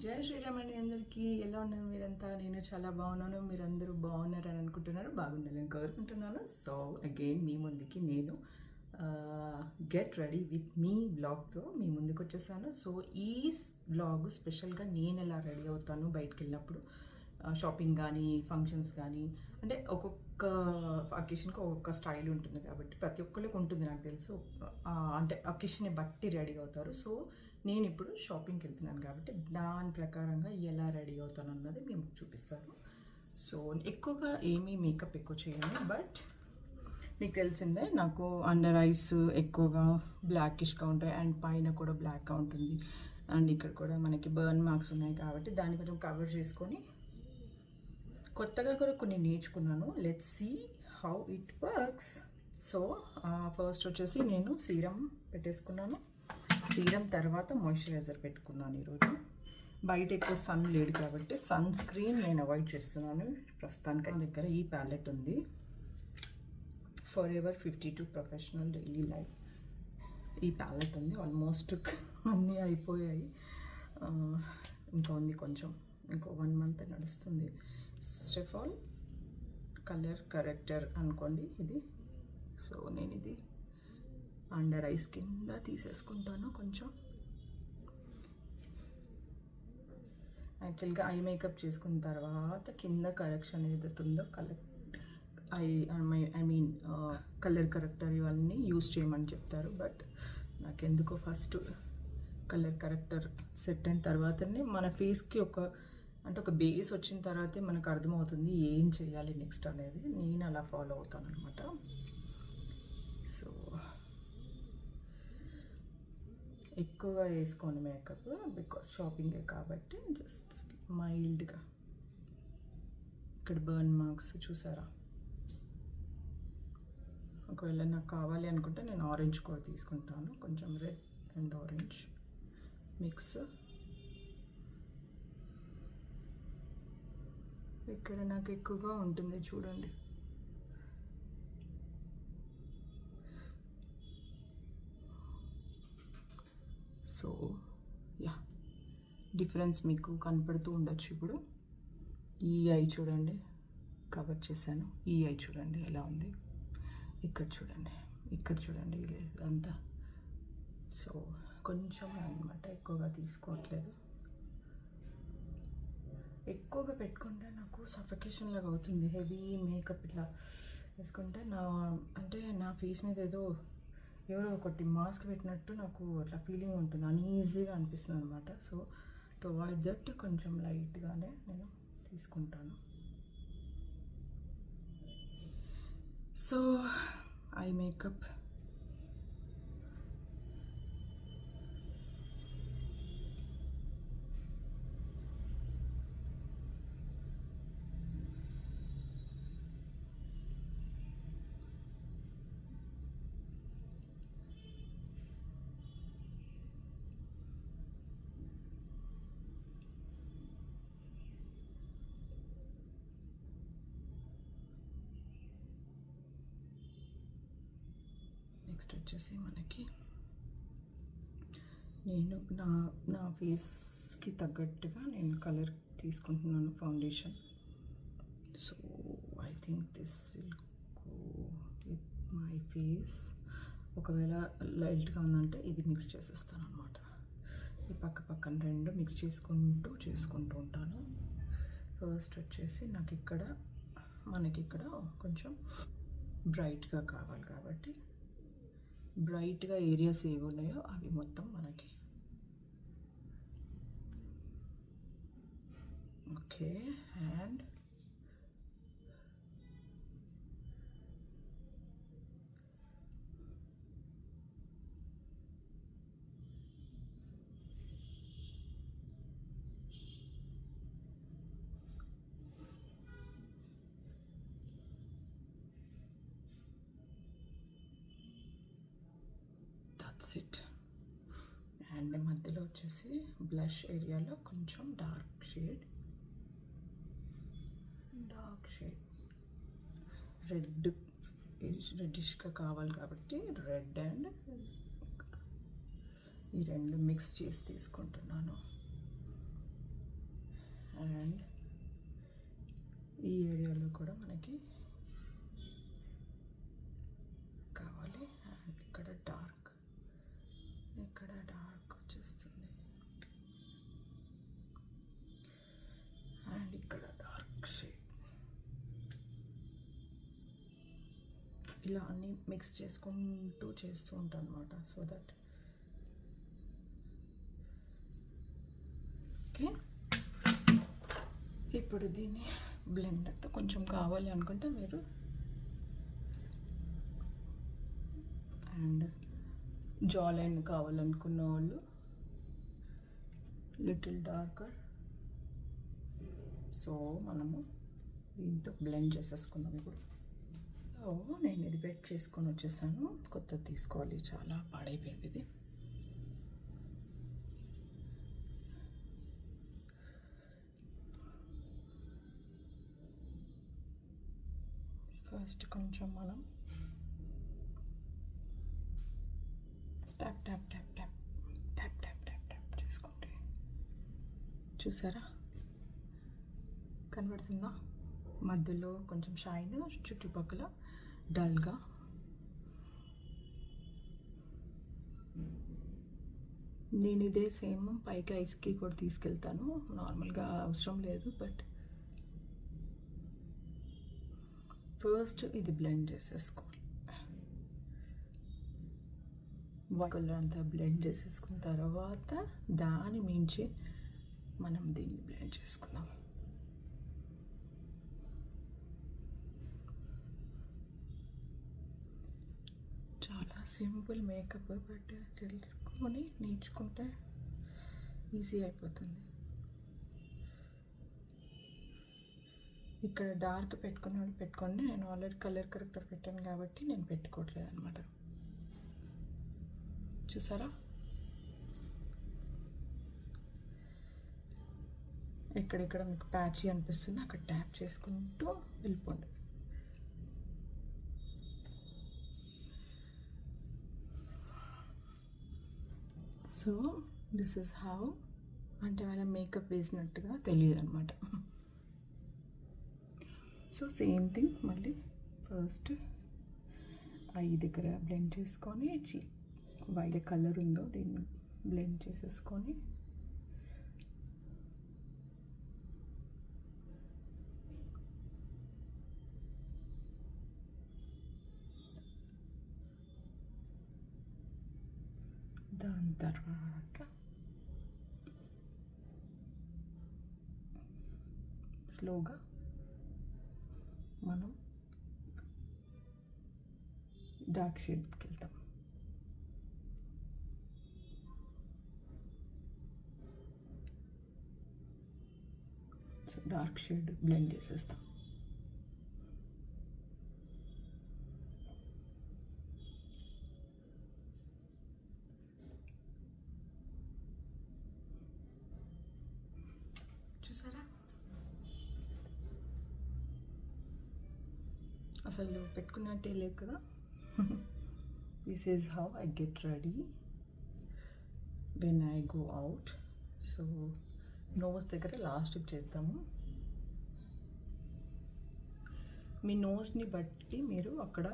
జై శ్రీరామ్ అండి. అందరికీ ఎలా ఉన్నారు మీరంతా? నేను చాలా బాగున్నాను. మీరందరూ బాగున్నారని అనుకుంటున్నారు, బాగుండాలని కోరుకుంటున్నాను. సో అగైన్ మీ ముందుకి నేను గెట్ రెడీ విత్ మీ బ్లాగ్తో మీ ముందుకు వచ్చేసాను. సో ఈ బ్లాగ్ స్పెషల్గా నేను ఎలా రెడీ అవుతాను బయటకు వెళ్ళినప్పుడు, షాపింగ్ కానీ ఫంక్షన్స్ కానీ, అంటే ఒక్కొక్క అకేషన్కి ఒక్కొక్క స్టైల్ ఉంటుంది కాబట్టి ప్రతి ఒక్కరికి ఉంటుంది నాకు తెలుసు. అంటే అకేషన్ని బట్టి రెడీ అవుతారు. సో నేను ఇప్పుడు షాపింగ్కి వెళ్తున్నాను కాబట్టి దాని ప్రకారంగా ఎలా రెడీ అవుతాను అన్నది మేము చూపిస్తాను. సో ఎక్కువగా ఏమీ మేకప్ ఎక్కువ చేయను, బట్ మీకు తెలిసిందే నాకు అండర్ ఐస్ ఎక్కువగా బ్లాకిష్గా ఉంటాయి అండ్ పైన కూడా బ్లాక్గా ఉంటుంది. అండ్ ఇక్కడ కూడా మనకి బర్న్ మార్క్స్ ఉన్నాయి కాబట్టి దాన్ని కొంచెం కవర్ చేసుకొని కొత్తగా కూడా కొన్ని నేర్చుకున్నాను. Let's see how it works. So first వచ్చేసి నేను సీరం పెట్టేసుకున్నాను. సీరం తర్వాత మాయిశ్చరైజర్ పెట్టుకున్నాను. ఈరోజు బయట ఎక్కువ సన్ లేడు కాబట్టి సన్ స్క్రీన్ నేను అవాయిడ్ చేస్తున్నాను ప్రస్తుతానికి. దగ్గర ఈ ప్యాలెట్ ఉంది, for ever 52 professional daily life. ఈ ప్యాలెట్ ఉంది, ఆల్మోస్ట్ అన్నీ అయిపోయాయి. ఇంకా ఉంది కొంచెం, ఇంకో 1 మంత్ నడుస్తుంది. స్టెఫాల్ కలర్ కరెక్టర్ అనుకోండి ఇది. సో నేను ఇది అండర్ ఐస్ కింద తీసేసుకుంటాను కొంచెం. యాక్చువల్గా ఐ మేకప్ చేసుకున్న తర్వాత కింద కరెక్షన్ ఏదైతుందో ఐ మీన్ కలర్ కరెక్టర్ ఇవన్నీ యూస్ చేయమని చెప్తారు. బట్ నాకెందుకో ఫస్ట్ కలర్ కరెక్టర్ సెట్ అయిన తర్వాతనే మన ఫేస్కి ఒక బేస్ వచ్చిన తర్వాతే మనకు అర్థమవుతుంది ఏం చేయాలి నెక్స్ట్ అనేది. నేను అలా ఫాలో అవుతాను అనమాట. సో ఎక్కువగా వేసుకోను మేకప్, బికాస్ షాపింగే కాబట్టి జస్ట్ మైల్డ్గా. ఇక్కడ బర్న్ మార్క్స్ చూసారా? ఒకవేళ నాకు కావాలి అనుకుంటే నేను ఆరెంజ్ కూడా తీసుకుంటాను, కొంచెం రెడ్ అండ్ ఆరెంజ్ మిక్స్. ఇక్కడ నాకు ఎక్కువగా ఉంటుంది చూడండి. సో యా, డిఫరెన్స్ మీకు కనపడుతూ ఉండొచ్చు. ఇప్పుడు ఈ ఐ చూడండి, కవర్ చేశాను. ఈ ఐ చూడండి ఎలా ఉంది, ఇక్కడ చూడండి, ఇక్కడ చూడండి ఇదంతా. సో కొంచెం అనమాట, ఎక్కువగా తీసుకోవట్లేదు. ఎక్కువగా పెట్టుకుంటే నాకు సఫకేషన్ లాగా అవుతుంది. హెవీ మేకప్ ఇట్లా వేసుకుంటే నా ఫేస్ మీద ఏదో ఎవరో ఒకటి మాస్క్ పెట్టినట్టు నాకు అట్లా ఫీలింగ్ ఉంటుంది, అన్ఈజీగా అనిపిస్తుంది అనమాట. సో టు అవాయిడ్ దట్ కొంచెం లైట్గానే నేను తీసుకుంటాను. సో ఐ మేకప్ నెక్స్ట్ వచ్చేసి మనకి నేను నా ఫేస్కి తగ్గట్టుగా నేను కలర్ తీసుకుంటున్నాను foundation. So I think this will go with my face. ఒకవేళ లైట్గా ఉందంటే ఇది మిక్స్ చేసేస్తాను అనమాట. ఈ పక్కన రెండు మిక్స్ చేసుకుంటూ ఉంటాను. ఫస్ట్ వచ్చేసి మనకి ఇక్కడ కొంచెం బ్రైట్గా కావాలి కాబట్టి బ్రైట్గా ఏరియాస్ ఏవి ఉన్నాయో అవి మొత్తం మనకి ఓకే. And it. అండ్ మధ్యలో వచ్చేసి బ్లష్ ఏరియాలో కొంచెం డార్క్ షేడ్ రెడ్డిష్గా కావాలి కాబట్టి రెడ్ అండ్ ఈ రెండు మిక్స్ చేసి తీసుకుంటున్నాను. అండ్ ఈ ఏరియాలో కూడా మనకి కావాలి. అండ్ ఇక్కడ డార్క్ వచ్చేస్తుంది. అండ్ ఇక్కడ డార్క్ షేడ్. ఇలా అన్నీ మిక్స్ చేసుకుంటూ చేస్తూ ఉంటాను అనమాట. So that okay. ఇప్పుడు దీన్ని బ్లెండర్తో కొంచెం కావాలి అనుకుంటే మీరు అండ్ జా లైన్ కావాలనుకున్న వాళ్ళు లిటిల్ డార్కర్. సో మనము దీంతో బ్లెండ్ చేసేసుకుందాం ఇప్పుడు. సో నేను ఇది బెట్ చేసుకొని వచ్చేసాను. కొత్తది తీసుకోవాలి, చాలా పాడైపోయింది ఇది. ఫస్ట్ కొంచెం మనం tap tap tap tap tap tap tap tap చేసుకుంటే చూసారా కనబడుతుందా? మధ్యలో కొంచెం షైన్, చుట్టుపక్కల డల్గా. నేను ఇదే సేమ్ పైకి ఐస్కి కూడా తీసుకెళ్తాను. నార్మల్గా అవసరం లేదు, బట్ ఫస్ట్ ఇది బ్లెండ్ చేసేసుకోవాలి. కలర్ అంతా బ్లెండ్ చేసేసుకున్న తర్వాత దాని మించి మనం దీన్ని బ్లెండ్ చేసుకుందాం. చాలా సింపుల్ మేకప్, బట్ తెలుసుకొని నేర్చుకుంటే ఈజీ అయిపోతుంది. ఇక్కడ డార్క్ పెట్టుకునే వాళ్ళు పెట్టుకోండి. నేను ఆల్రెడీ కలర్ కరెక్టర్ పెట్టాను కాబట్టి నేను పెట్టుకోవట్లేదు అనమాట. చూసారా? ఎక్కడెక్కడ మీకు ప్యాచీ అనిపిస్తుంది అక్కడ ట్యాప్ చేసుకుంటూ వెళ్ళిపోండి. సో దిస్ ఇస్ హౌ, అంటే మనం మేకప్ వేసినట్టుగా తెలియదు అనమాట. సో సేమ్ థింగ్ మళ్ళీ ఫస్ట్ ఐ దగ్గర బ్లెండ్ చేసుకొని వైట్ కలర్ ఉందో దీన్ని బ్లెండ్ చేసేసుకొని దాని తర్వాత స్లోగా మనం డార్క్ షేడ్కి వెళ్తాం. సో డార్క్ షేడ్ బ్లెండ్ చేసేస్తాం. చూసారా? అసలు పెట్టుకున్నట్టే లేదు కదా. This is how I get ready when I go out. So nose దగ్గర లాస్ట్కి చేద్దాము. మీ నోస్ని బట్టి మీరు అక్కడ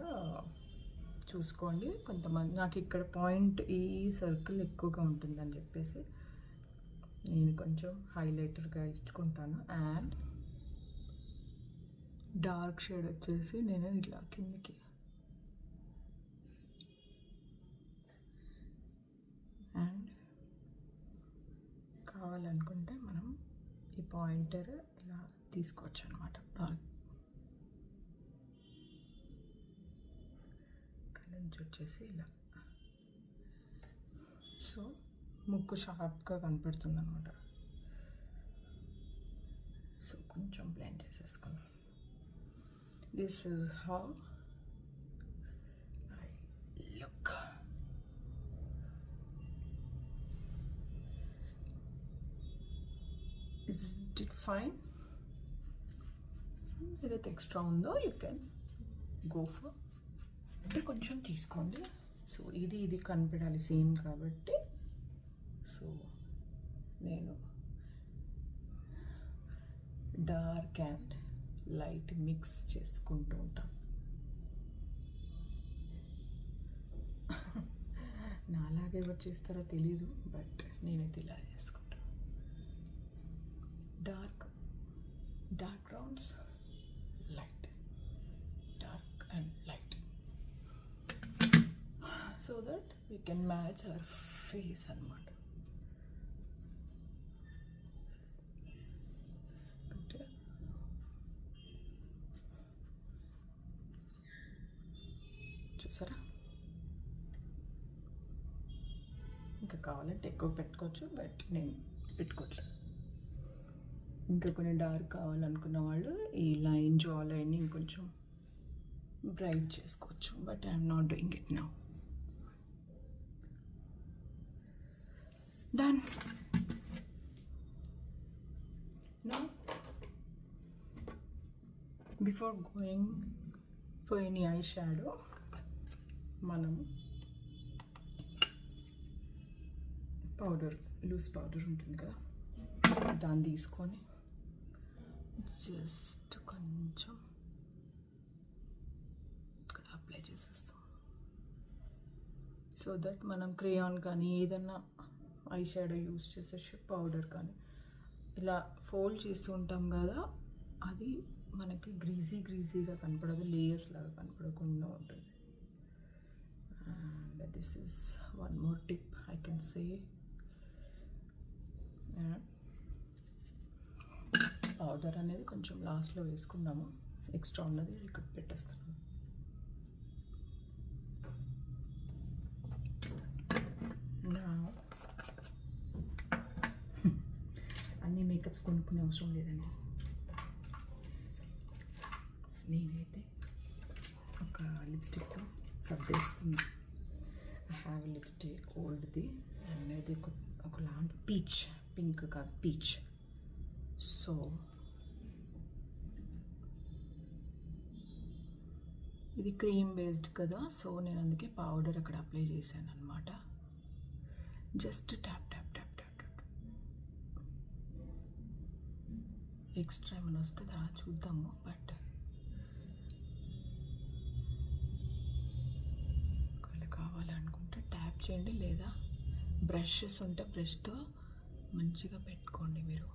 చూసుకోండి. కొంతమంది నాకు ఇక్కడ పాయింట్ ఈ సర్కిల్ ఎక్కువగా ఉంటుందని చెప్పేసి నేను కొంచెం హైలైటర్గా ఇచ్చుకుంటాను. అండ్ డార్క్ షేడ్ వచ్చేసి నేను ఇట్లా కిందికి అండ్ కావాలనుకుంటే మనం ఈ పాయింటర్ ఇలా తీసుకోవచ్చు అనమాట. డార్క్ ఇక్కడ నుంచి వచ్చేసి ఇలా. సో ముక్కు షార్ప్గా కనపడుతుంది అనమాట. సో కొంచెం బ్లెండ్ చేసేసుకున్నాం. This is how I look. Is it fine? ఏదైతే ఎక్స్ట్రా ఉందో యూ కెన్ గో ఫర్ అంటే కొంచెం తీసుకోండి. సో ఇది కనిపెడాలి సేమ్ కాబట్టి. సో నేను డార్క్ అండ్ లైట్ మిక్స్ చేసుకుంటూ ఉంటాం. నాలాగే ఎవరు చేస్తారో తెలీదు, బట్ నేనైతే ఇలా చేసుకుంటాను. Dark rounds, light, dark and light, so that we can match hour face అన్నమాట. అంటే చూసారా, ఇంకా కావాలంటే ఎక్కువ పెట్టుకోవచ్చు, బట్ నేను పెట్టుకోవట్లేదు. ఇంకా కొన్ని డార్క్ కావాలనుకున్న వాళ్ళు ఈ లైన్, జా లైన్ని ఇంకొంచెం బ్రైట్ చేసుకోవచ్చు, but I'm not doing it now. Done. Now before going for any eye shadow, మనం పౌడర్, లూజ్ పౌడర్ ఉంటుంది కదా, దాన్ని తీసుకొని జస్ట్ కొంచెం ఇక్కడ అప్లై చేసేస్తాం. సో దట్ మనం క్రేయాన్ కానీ ఏదన్నా ఐ షాడో యూస్ చేసే పౌడర్ కానీ ఇలా ఫోల్డ్ చేస్తూ ఉంటాం కదా, అది మనకి గ్రీజీగా కనపడదు, లేయర్స్ లాగా కనపడకుండా ఉంటుంది. And this is one more tip I can say. Powder అనేది కొంచెం లాస్ట్లో వేసుకుందాము, ఎక్స్ట్రా ఉన్నది ఇక్కడ పెట్టేస్తాను. అన్ని మేకప్స్ కొనుక్కునే అవసరం లేదండి. నేనైతే ఒక లిప్స్టిక్తో సర్దేస్తున్నా. ఐ హ్యావ్ లిప్స్టిక్ ఓల్డ్ది, అండ్ ఇది ఒకలాంటి పీచ్, పింక్ కాదు పీచ్. సో ఇది క్రీమ్ బేస్డ్ కదా, సో నేను అందుకే పౌడర్ అక్కడ అప్లై చేశాను అనమాట. Just tap tap tap tap tap. Extra ఏమైనా వస్తుందా చూద్దాము, బట్ ఒకవేళ కావాలనుకుంటే ట్యాప్ చేయండి, లేదా బ్రషెస్ ఉంటే బ్రష్తో మంచిగా పెట్టుకోండి మీరు.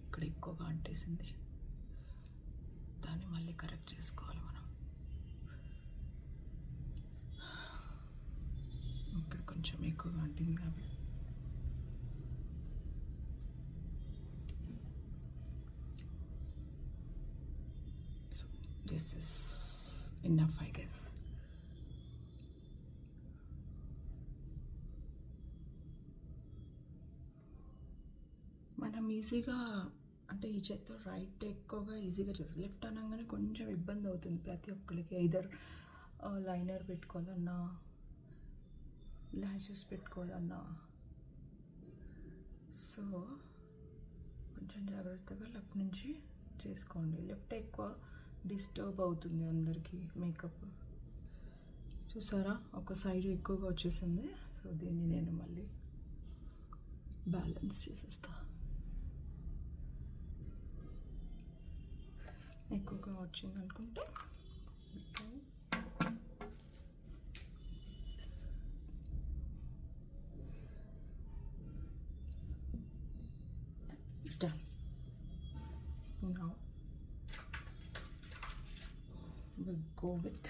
ఇక్కడ ఎక్కువగా అంటేసింది, దాన్ని మళ్ళీ కరెక్ట్ చేసుకోవాలి మనం. ఇక్కడ కొంచెం ఎక్కువగా అంటింది కాబట్టి so this is enough I guess. మనం ఈజీగా, అంటే ఈ చేత్తో రైట్ ఎక్కువగా ఈజీగా చేస్తాం, లెఫ్ట్ అనగానే కొంచెం ఇబ్బంది అవుతుంది ప్రతి ఒక్కరికి. ఐదర్ లైనర్ పెట్టుకోవాలన్నా, ల్యాషెస్ పెట్టుకోవాలన్నా. సో కొంచెం జాగ్రత్తగా లెఫ్ట్ నుంచి చేసుకోండి. లెఫ్ట్ ఎక్కువ డిస్టర్బ్ అవుతుంది అందరికీ మేకప్. చూసారా, ఒక సైడ్ ఎక్కువగా వచ్చేసింది. సో దీన్ని నేను మళ్ళీ బ్యాలెన్స్ చేసేస్తాను. ఎక్కువగా వచ్చింది అనుకుంటే done. Now we'll go with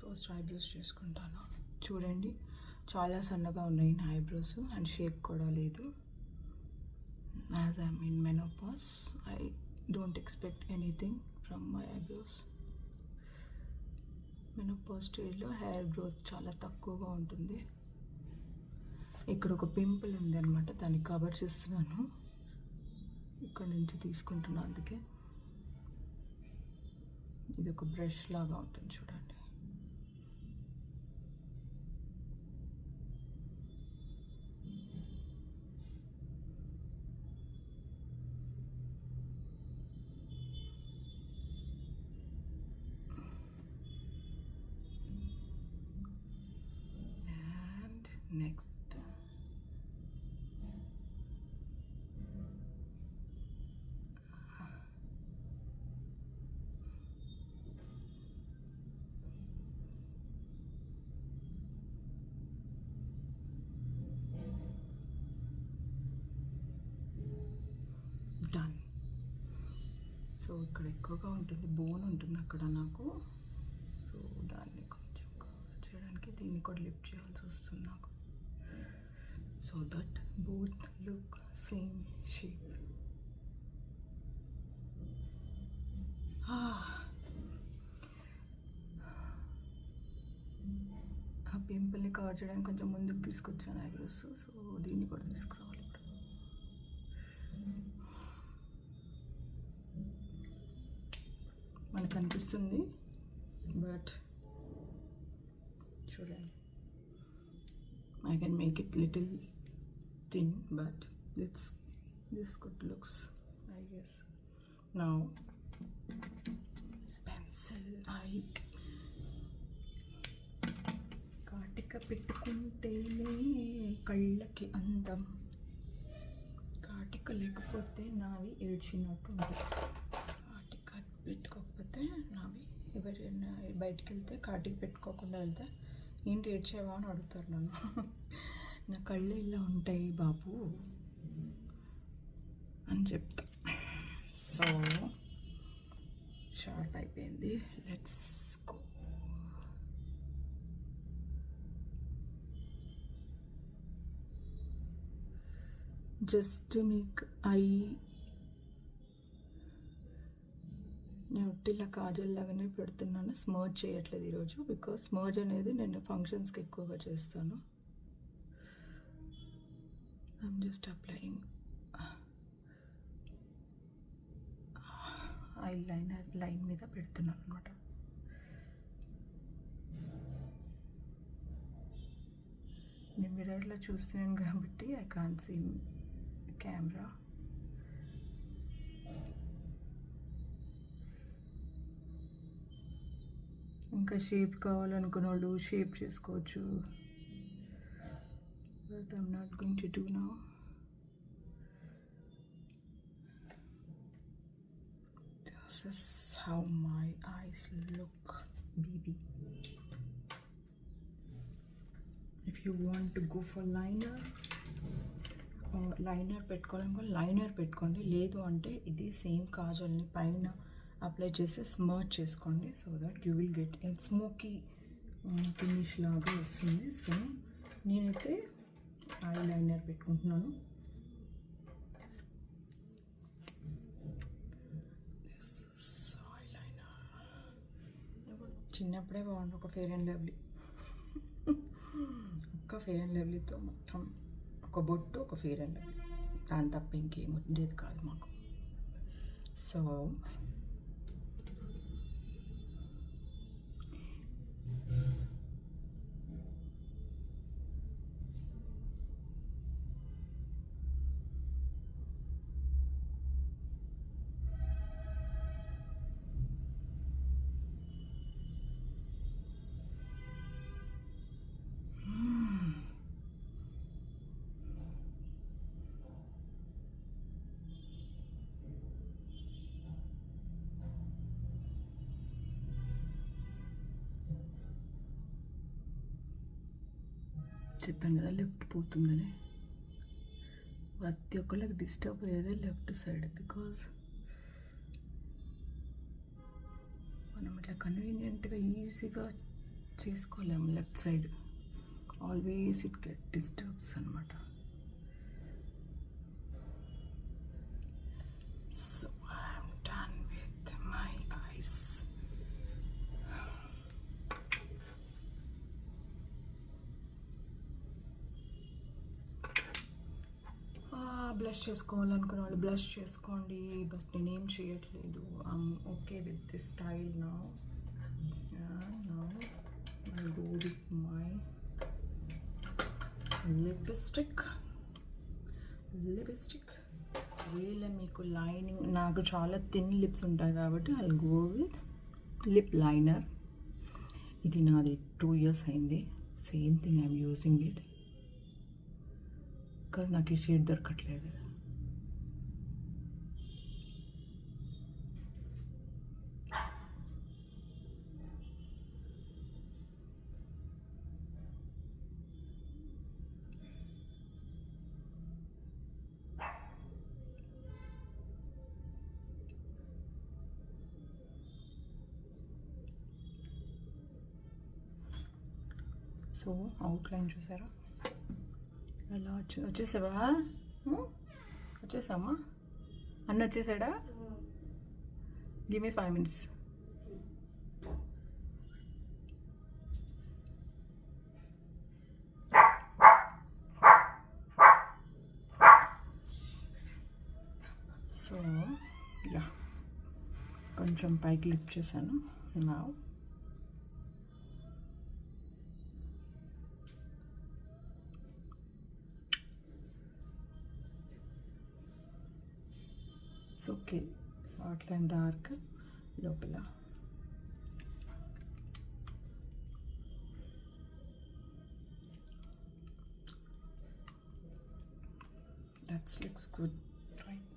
first eyebrows చేసుకుంటాను. చూడండి, చాలా సన్నగా ఉన్నాయి నా ఐబ్రోస్, అండ్ షేప్ కూడా లేదు. As I'm in menopause, I don't expect anything from my eyebrows. Menopause స్టేజ్లో హెయిర్ గ్రోత్ చాలా తక్కువగా ఉంటుంది. ఇక్కడ ఒక పింపుల్ ఉంది అనమాట, దాన్ని కవర్ చేస్తున్నాను, ఇక్కడ నుంచి తీసుకుంటున్నాను. అందుకే ఇది ఒక బ్రష్ లాగా ఉంటుంది చూడండి. Next done. సో ఇక్కడ ఎక్కువగా ఉంటుంది, బోన్ ఉంటుంది అక్కడ నాకు. సో దాన్ని కొంచెం కవర్ చేయడానికి దీన్ని కూడా లిఫ్ట్ చేయాల్సి వస్తుంది నాకు. So that both look same shape. ఆ పింపుల్ని కవర్ చేయడానికి కొంచెం ముందుకు తీసుకొచ్చాను ఐబ్రోస్. సో దీన్ని కూడా తీసుకురావాలి ఇప్పుడు. మనకు అనిపిస్తుంది బట్ చూడండి, I can make it little thin, but this good looks, I guess. Now pencil eye. కాటిక పెట్టుకుంటేనే కళ్ళకి అందం, కాటిక లేకపోతే నావి ఏడ్చినట్టు ఉంటుంది. కాటిక పెట్టుకోకపోతే నావి, ఎవరైనా బయటికి వెళ్తే కాటికి పెట్టుకోకుండా వెళ్తే ఏంటి ఏడ్చావా అని అడుగుతారు నన్ను. నా కళ్ళు ఇలా ఉంటాయి బాబు అని చెప్తా. సో షార్ప్ అయిపోయింది, లెట్స్ గో. జస్ట్ మీకు నేను ఒట్టిలా కాజల్ లాగానే పెడుతున్నాను, స్మర్జ్ చేయట్లేదు ఈరోజు. బికాస్ స్మర్జ్ అనేది నేను ఫంక్షన్స్కి ఎక్కువగా చేస్తాను. I'm just applying eyeliner, line మీద పెడుతున్నాను అనమాట. నేను మిర్రర్లో చూస్తున్నాను కాబట్టి ఐ కాంట్ సీ కెమెరా. ఇంకా షేప్ కావాలనుకున్న వాళ్ళు షేప్ చేసుకోవచ్చు, but I'm not going to do now. This is how my eyes look baby. If you want to go for liner, liner పెట్టుకోవాలనుకో లైనర్ పెట్టుకోండి, లేదు అంటే ఇది సేమ్ కాజల్ని పైన అప్లై చేసి స్మర్జ్ చేసుకోండి. So that you will get a smoky finish లాగా వస్తుంది. సో నేనైతే ఐ లైనర్ పెట్టుకుంటున్నాను. ఐ లైనర్ చిన్నప్పుడే బాగుంది, ఒక ఫెయిర్ అండ్ లవ్లీ, ఒక ఫెయిర్ అండ్ లవ్లీతో మొత్తం ఒక బొట్టు, ఒక ఫెయిర్ అండ్ లవ్లీ, దాని తప్ప ఇంకేం ఉండేది కాదు మాకు. సో చెప్పాను కదా లెఫ్ట్ పోతుందని. ప్రతి ఒక్కళ్ళకి డిస్టర్బ్ అయ్యేదే లెఫ్ట్ సైడ్. బికాజ్ మనం ఇట్లా కన్వీనియంట్గా ఈజీగా చేసుకోలేము left side. Always it get disturbs అనమాట. So I'm done with my eyes. Blush చేసుకోవాలనుకున్న వాళ్ళు బ్లష్ చేసుకోండి, బట్ నేనేం చేయట్లేదు. I'm okay with this style now. Now I go with my lipstick. వీళ్ళ మీకు లైనింగ్, నాకు చాలా థిన్ లిప్స్ ఉంటాయి కాబట్టి I go with lip liner. ఇది నాది 2 years అయింది, same thing I'm using it. ఇక్కడ నాకు ఈ షేడ్ దొరకట్లేదు. సో అవుట్లైన్ చూసారా ఎలా వచ్చేసావా? వచ్చేసామా? అన్న వచ్చేసాడా? Give me 5 minutes. So yeah కొంచెం పైకి లిఫ్ట్ చేశాను. నా ఇట్స్ ఓకే. అవుట్లైన్ డార్క్ లోపల that looks good, right?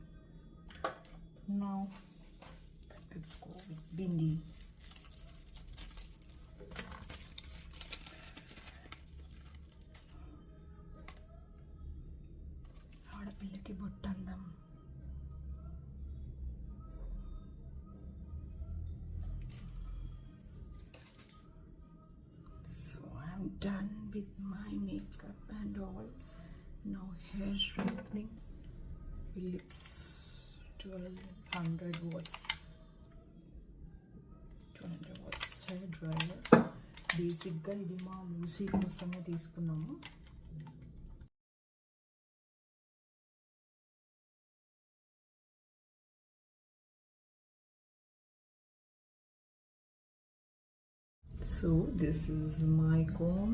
Now let's go with bindi. ఆడపిల్లకి బొట్టందం. Done with my makeup and all. Now hair straightening. Philips 1200 watts. 1200 watts hair dryer. Basic ga idi ma Lucy kosame తీసుకున్నాము. So this is my comb.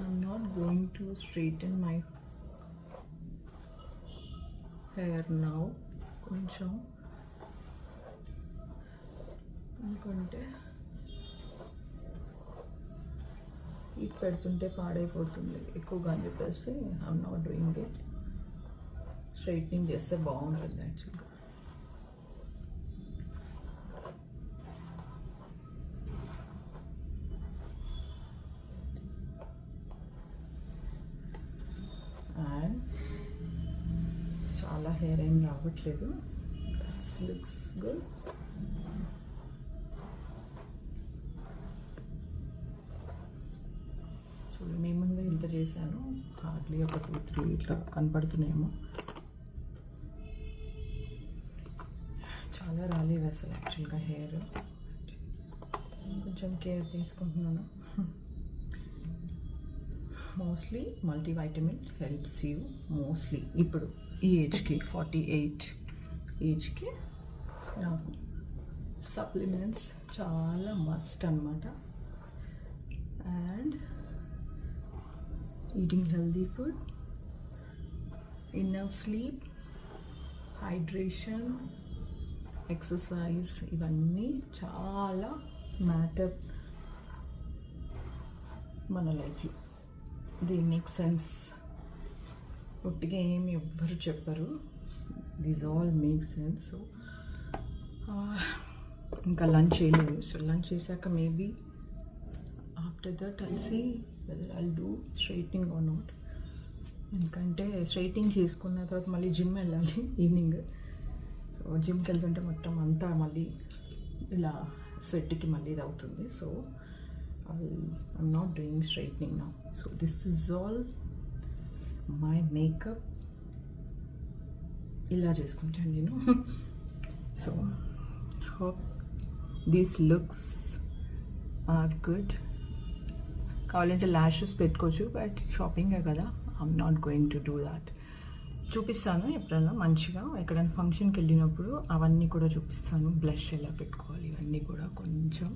I'm not going to straighten my hair now. కొంచెం ఎందుకంటే ఇది పెడుతుంటే పాడైపోతుంది ఎక్కువగా అని చెప్పేసి I'm not doing it. Straightening చేస్తే బాగుంటుంది యాక్చువల్గా. అండ్ చాలా హెయిర్ ఏం రావట్లేదు. That's looks good. చూడండి మీ ముందు ఇంత చేశాను, హార్డ్లీ ఒక 2-3 ఇట్లా కనపడుతున్నాయేమో. చాలా రాలేదు అసలు యాక్చువల్గా హెయిర్. కొంచెం కేర్ తీసుకుంటున్నాను. Mostly multivitamin helps you mostly ఇప్పుడు ఈ ఏజ్కి 48 ఏజ్కి నాకు సప్లిమెంట్స్ చాలా మస్ట్ అనమాట. And eating healthy food, enough sleep, hydration, exercise ఇవన్నీ చాలా మ్యాటర్ మన లైఫ్లో. The make sense. ఒట్టిగా ఏమి ఎవ్వరు చెప్పరు. These all make sense. So ఇంకా లంచ్ చేయలేదు. సో లంచ్ చేశాక maybe after that I'll see whether I'll do straightening or not. ఎందుకంటే స్ట్రైట్నింగ్ చేసుకున్న తర్వాత మళ్ళీ జిమ్ వెళ్ళాలి ఈవినింగ్. సో జిమ్కి వెళ్తుంటే మొత్తం అంతా మళ్ళీ ఇలా స్వెట్కి మళ్ళీ ఇది అవుతుంది. So I'm not doing straightening now. So this is all my makeup. ఇలా చేసుకుంటాను నేను. So hope these looks are good. కావాలంటే ల్యాషెస్ పెట్టుకోవచ్చు, బట్ షాపింగే కదా, I'm not going to do that. చూపిస్తాను ఎప్పుడైనా మంచిగా ఎక్కడైనా ఫంక్షన్కి వెళ్ళినప్పుడు అవన్నీ కూడా చూపిస్తాను. బ్లష్ ఎలా పెట్టుకోవాలి ఇవన్నీ కూడా కొంచెం.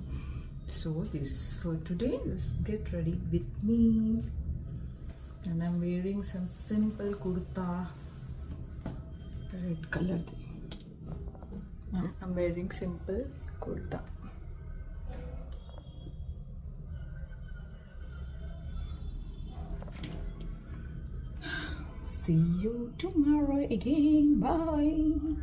So this for today, this get ready with me. And I'm wearing some simple kurta, red కలర్ది. I'm wearing simple kurta. See you tomorrow again. Bye.